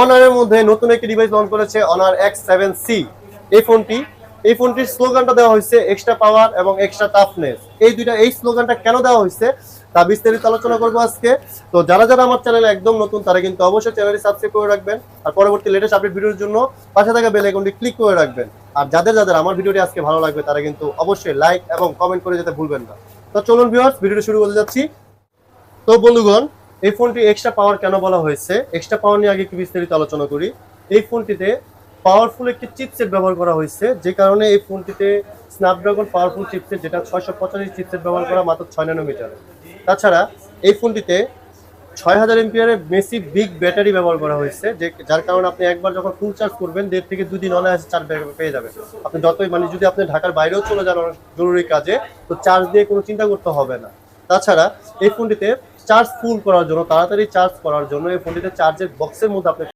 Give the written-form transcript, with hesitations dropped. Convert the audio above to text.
অনারের মধ্যে নতুন একটি ডিভাইস লঞ্চ করেছে অনার X7C। এই ফোনটির স্লোগানটা দেওয়া হয়েছে এক্সট্রা পাওয়ার এবং এক্সট্রা টাফনেস। এই স্লোগানটা কেন দেওয়া হয়েছে তা বিস্তারিত আলোচনা করবো আজকে। তো যারা যারা আমার চ্যানেলে একদম নতুন তারা কিন্তু অবশ্যই চ্যানেলটি সাবস্ক্রাইব করে রাখবেন, আর পরবর্তী লেটেস্ট আপডেট ভিডিওর জন্য পাশে থাকা বেল আইকনটি ক্লিক করে রাখবেন। আর যাদের যাদের আমার ভিডিওটি আজকে ভালো লাগবে তারা কিন্তু অবশ্যই লাইক এবং কমেন্ট করে যেতে ভুলবেন না। তো চলুন ভিউয়ার্স, ভিডিওটি শুরু করতে যাচ্ছি। তো বন্ধুগণ, এই ফোনটি এক্সট্রা পাওয়ার কেন বলা হয়েছে, এক্সট্রা পাওয়ার নিয়ে আগে একটু বিস্তারিত আলোচনা করি। এই ফোনটিতে পাওয়ারফুল একটি চিপসেট ব্যবহার করা হয়েছে, যে কারণে এই ফোনটিতে স্ন্যাপড্রাগন পাওয়ারফুল চিপসেট, যেটা 685 চিপসেট ব্যবহার করা মাত্র 6 ন্যানোমিটারে। তাছাড়া এই ফোনটিতে 6000 এমপিআরের মেসি বিগ ব্যাটারি ব্যবহার করা হয়েছে, যার কারণে আপনি একবার যখন ফুল চার্জ করবেন 1.5 থেকে 2 দিন অনায়াসে চার্জ পেয়ে যাবেন। আপনি যতই যদি আপনি ঢাকার বাইরেও চলে যান অনেক জরুরি কাজে, তো চার্জ দিয়ে কোনো চিন্তা করতে হবে না। তাছাড়া এই ফোনটিতে চার্জ ফুল করার জন্য, তাড়াতাড়ি চার্জ করার জন্য এই ফোনটিতে চার্জের বক্সের মধ্যে আপনি